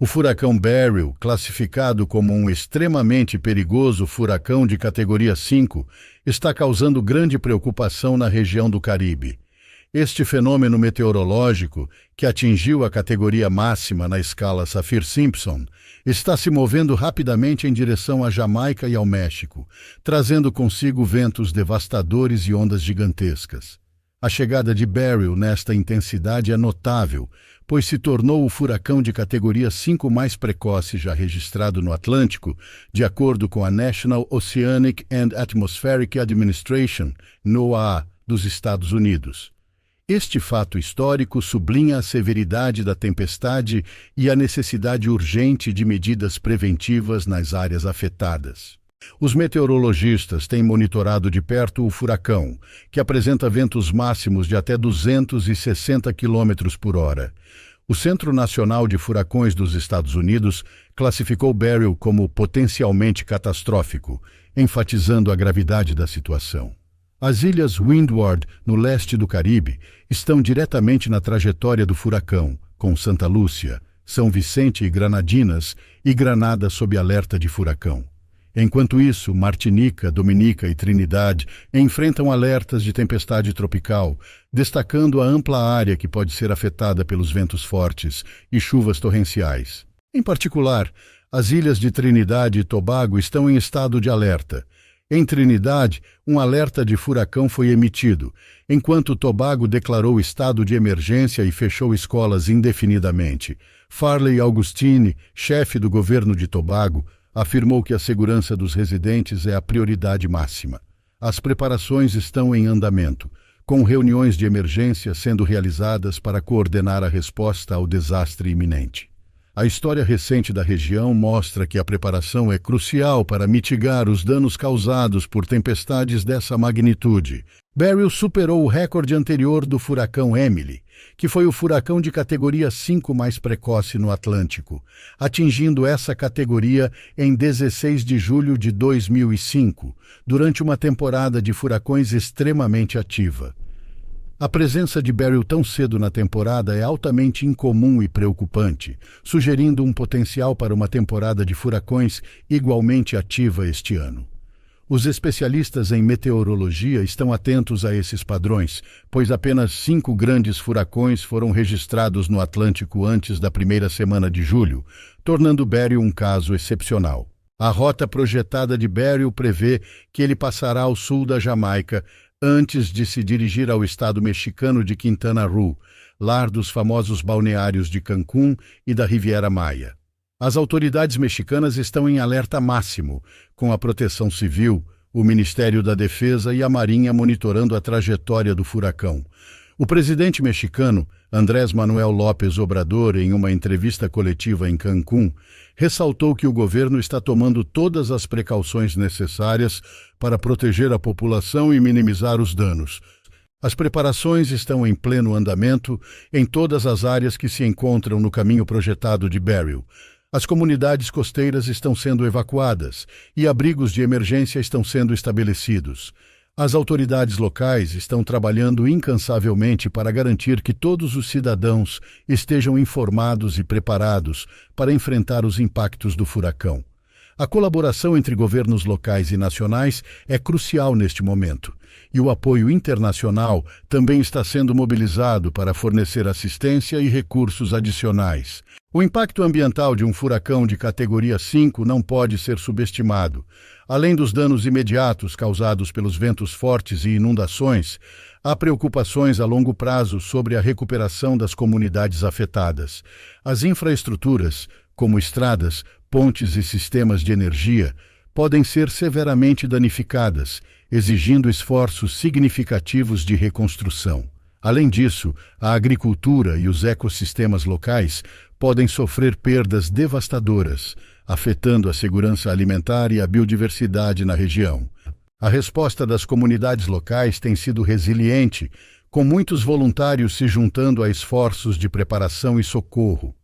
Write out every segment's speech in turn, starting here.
O furacão Beryl, classificado como um extremamente perigoso furacão de categoria 5, está causando grande preocupação na região do Caribe. Este fenômeno meteorológico, que atingiu a categoria máxima na escala Saffir-Simpson, está se movendo rapidamente em direção à Jamaica e ao México, trazendo consigo ventos devastadores e ondas gigantescas. A chegada de Beryl nesta intensidade é notável, pois se tornou o furacão de categoria 5 mais precoce já registrado no Atlântico, de acordo com a National Oceanic and Atmospheric Administration, NOAA, dos Estados Unidos. Este fato histórico sublinha a severidade da tempestade e a necessidade urgente de medidas preventivas nas áreas afetadas. Os meteorologistas têm monitorado de perto o furacão, que apresenta ventos máximos de até 260 km por hora. O Centro Nacional de Furacões dos Estados Unidos classificou Beryl como potencialmente catastrófico, enfatizando a gravidade da situação. As ilhas Windward, no leste do Caribe, estão diretamente na trajetória do furacão, com Santa Lúcia, São Vicente e Granadinas e Granada sob alerta de furacão. Enquanto isso, Martinica, Dominica e Trinidade enfrentam alertas de tempestade tropical, destacando a ampla área que pode ser afetada pelos ventos fortes e chuvas torrenciais. Em particular, as ilhas de Trinidade e Tobago estão em estado de alerta. Em Trinidade, um alerta de furacão foi emitido, enquanto Tobago declarou estado de emergência e fechou escolas indefinidamente. Farley Augustine, chefe do governo de Tobago, afirmou que a segurança dos residentes é a prioridade máxima. As preparações estão em andamento, com reuniões de emergência sendo realizadas para coordenar a resposta ao desastre iminente. A história recente da região mostra que a preparação é crucial para mitigar os danos causados por tempestades dessa magnitude. Beryl superou o recorde anterior do furacão Emily, que foi o furacão de categoria 5 mais precoce no Atlântico, atingindo essa categoria em 16 de julho de 2005, durante uma temporada de furacões extremamente ativa. A presença de Beryl tão cedo na temporada é altamente incomum e preocupante, sugerindo um potencial para uma temporada de furacões igualmente ativa este ano. Os especialistas em meteorologia estão atentos a esses padrões, pois apenas 5 grandes furacões foram registrados no Atlântico antes da primeira semana de julho, tornando Beryl um caso excepcional. A rota projetada de Beryl prevê que ele passará ao sul da Jamaica, antes de se dirigir ao estado mexicano de Quintana Roo, lar dos famosos balneários de Cancún e da Riviera Maya. As autoridades mexicanas estão em alerta máximo, com a Proteção Civil, o Ministério da Defesa e a Marinha monitorando a trajetória do furacão. O presidente mexicano, Andrés Manuel López Obrador, em uma entrevista coletiva em Cancún, ressaltou que o governo está tomando todas as precauções necessárias para proteger a população e minimizar os danos. As preparações estão em pleno andamento em todas as áreas que se encontram no caminho projetado de Beryl. As comunidades costeiras estão sendo evacuadas e abrigos de emergência estão sendo estabelecidos. As autoridades locais estão trabalhando incansavelmente para garantir que todos os cidadãos estejam informados e preparados para enfrentar os impactos do furacão. A colaboração entre governos locais e nacionais é crucial neste momento, e o apoio internacional também está sendo mobilizado para fornecer assistência e recursos adicionais. O impacto ambiental de um furacão de categoria 5 não pode ser subestimado. Além dos danos imediatos causados pelos ventos fortes e inundações, há preocupações a longo prazo sobre a recuperação das comunidades afetadas. As infraestruturas, como estradas, pontes e sistemas de energia, podem ser severamente danificadas, exigindo esforços significativos de reconstrução. Além disso, a agricultura e os ecossistemas locais podem sofrer perdas devastadoras, afetando a segurança alimentar e a biodiversidade na região. A resposta das comunidades locais tem sido resiliente, com muitos voluntários se juntando a esforços de preparação e socorro.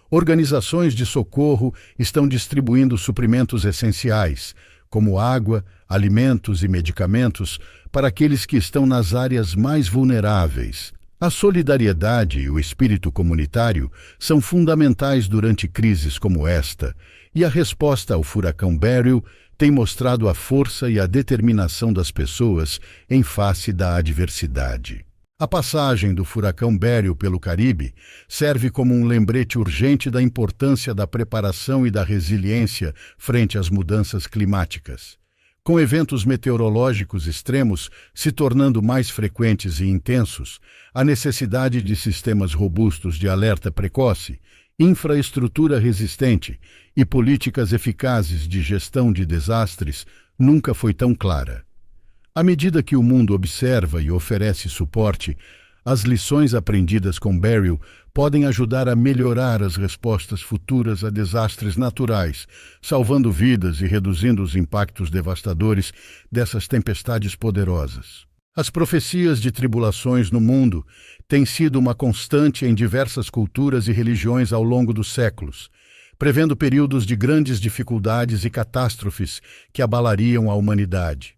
Organizações de socorro estão distribuindo suprimentos essenciais, como água, alimentos e medicamentos, para aqueles que estão nas áreas mais vulneráveis. A solidariedade e o espírito comunitário são fundamentais durante crises como esta, e a resposta ao furacão Beryl tem mostrado a força e a determinação das pessoas em face da adversidade. A passagem do furacão Beryl pelo Caribe serve como um lembrete urgente da importância da preparação e da resiliência frente às mudanças climáticas. Com eventos meteorológicos extremos se tornando mais frequentes e intensos, a necessidade de sistemas robustos de alerta precoce, infraestrutura resistente e políticas eficazes de gestão de desastres nunca foi tão clara. À medida que o mundo observa e oferece suporte, as lições aprendidas com Beryl podem ajudar a melhorar as respostas futuras a desastres naturais, salvando vidas e reduzindo os impactos devastadores dessas tempestades poderosas. As profecias de tribulações no mundo têm sido uma constante em diversas culturas e religiões ao longo dos séculos, prevendo períodos de grandes dificuldades e catástrofes que abalariam a humanidade.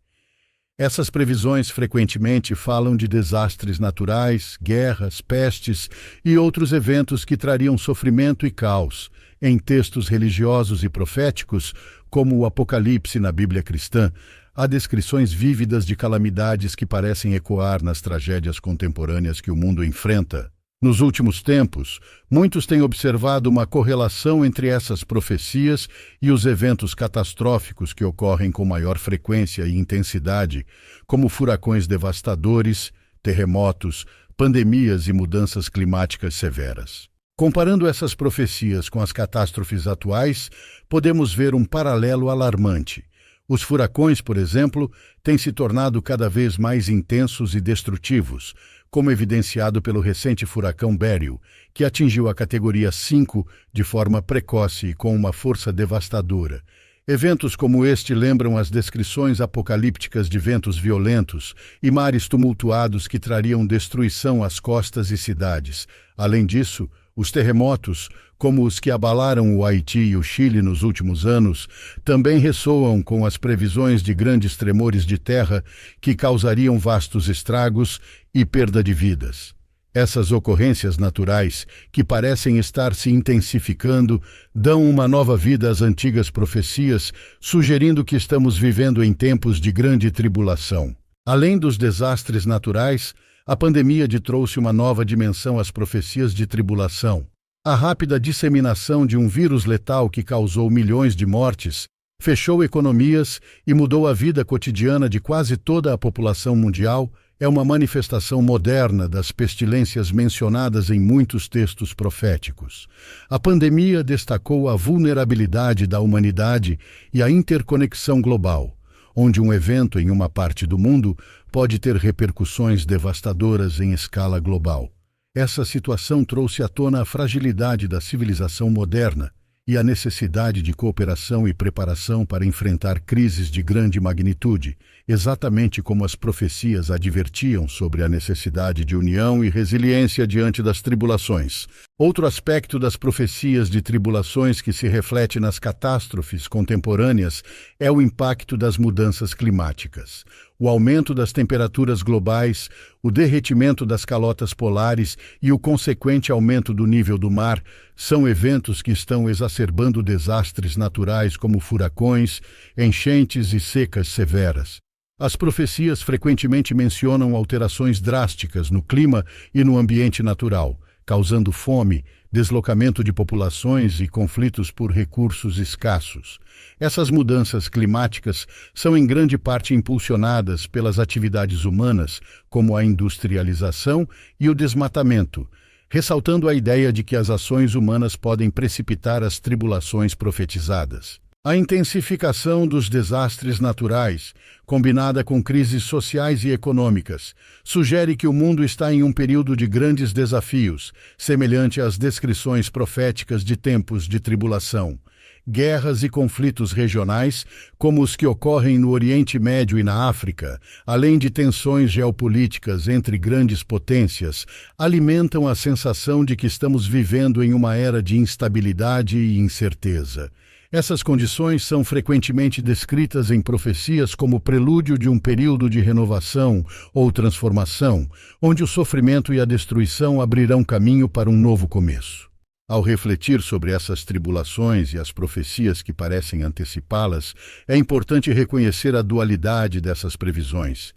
Essas previsões frequentemente falam de desastres naturais, guerras, pestes e outros eventos que trariam sofrimento e caos. Em textos religiosos e proféticos, como o Apocalipse na Bíblia cristã, há descrições vívidas de calamidades que parecem ecoar nas tragédias contemporâneas que o mundo enfrenta. Nos últimos tempos, muitos têm observado uma correlação entre essas profecias e os eventos catastróficos que ocorrem com maior frequência e intensidade, como furacões devastadores, terremotos, pandemias e mudanças climáticas severas. Comparando essas profecias com as catástrofes atuais, podemos ver um paralelo alarmante. Os furacões, por exemplo, têm se tornado cada vez mais intensos e destrutivos, como evidenciado pelo recente furacão Beryl, que atingiu a categoria 5 de forma precoce e com uma força devastadora. Eventos como este lembram as descrições apocalípticas de ventos violentos e mares tumultuados que trariam destruição às costas e cidades. Além disso, os terremotos, como os que abalaram o Haiti e o Chile nos últimos anos, também ressoam com as previsões de grandes tremores de terra que causariam vastos estragos e perda de vidas. Essas ocorrências naturais, que parecem estar se intensificando, dão uma nova vida às antigas profecias, sugerindo que estamos vivendo em tempos de grande tribulação. Além dos desastres naturais, a pandemia trouxe uma nova dimensão às profecias de tribulação. A rápida disseminação de um vírus letal que causou milhões de mortes, fechou economias e mudou a vida cotidiana de quase toda a população mundial, é uma manifestação moderna das pestilências mencionadas em muitos textos proféticos. A pandemia destacou a vulnerabilidade da humanidade e a interconexão global, onde um evento em uma parte do mundo pode ter repercussões devastadoras em escala global. Essa situação trouxe à tona a fragilidade da civilização moderna e a necessidade de cooperação e preparação para enfrentar crises de grande magnitude, exatamente como as profecias advertiam sobre a necessidade de união e resiliência diante das tribulações. Outro aspecto das profecias de tribulações que se reflete nas catástrofes contemporâneas é o impacto das mudanças climáticas. O aumento das temperaturas globais, o derretimento das calotas polares e o consequente aumento do nível do mar são eventos que estão exacerbando desastres naturais como furacões, enchentes e secas severas. As profecias frequentemente mencionam alterações drásticas no clima e no ambiente natural, causando fome, deslocamento de populações e conflitos por recursos escassos. Essas mudanças climáticas são em grande parte impulsionadas pelas atividades humanas, como a industrialização e o desmatamento, ressaltando a ideia de que as ações humanas podem precipitar as tribulações profetizadas. A intensificação dos desastres naturais, combinada com crises sociais e econômicas, sugere que o mundo está em um período de grandes desafios, semelhante às descrições proféticas de tempos de tribulação. Guerras e conflitos regionais, como os que ocorrem no Oriente Médio e na África, além de tensões geopolíticas entre grandes potências, alimentam a sensação de que estamos vivendo em uma era de instabilidade e incerteza. Essas condições são frequentemente descritas em profecias como prelúdio de um período de renovação ou transformação, onde o sofrimento e a destruição abrirão caminho para um novo começo. Ao refletir sobre essas tribulações e as profecias que parecem antecipá-las, é importante reconhecer a dualidade dessas previsões.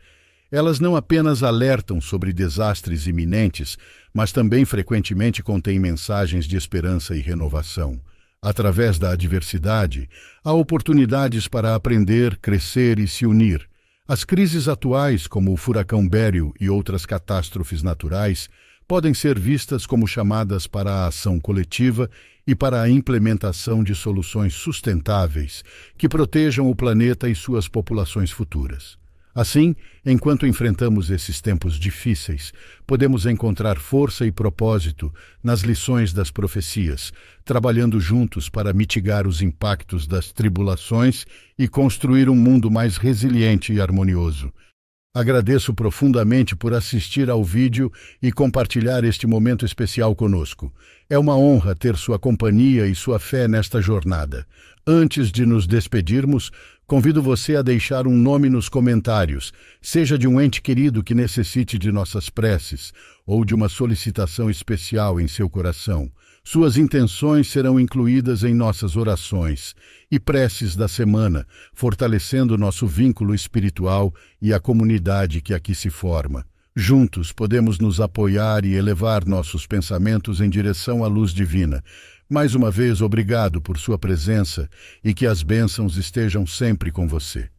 Elas não apenas alertam sobre desastres iminentes, mas também frequentemente contêm mensagens de esperança e renovação. Através da adversidade, há oportunidades para aprender, crescer e se unir. As crises atuais, como o furacão Beryl e outras catástrofes naturais, podem ser vistas como chamadas para a ação coletiva e para a implementação de soluções sustentáveis que protejam o planeta e suas populações futuras. Assim, enquanto enfrentamos esses tempos difíceis, podemos encontrar força e propósito nas lições das profecias, trabalhando juntos para mitigar os impactos das tribulações e construir um mundo mais resiliente e harmonioso. Agradeço profundamente por assistir ao vídeo e compartilhar este momento especial conosco. É uma honra ter sua companhia e sua fé nesta jornada. Antes de nos despedirmos, convido você a deixar um nome nos comentários, seja de um ente querido que necessite de nossas preces ou de uma solicitação especial em seu coração. Suas intenções serão incluídas em nossas orações e preces da semana, fortalecendo nosso vínculo espiritual e a comunidade que aqui se forma. Juntos podemos nos apoiar e elevar nossos pensamentos em direção à luz divina. Mais uma vez, obrigado por sua presença e que as bênçãos estejam sempre com você.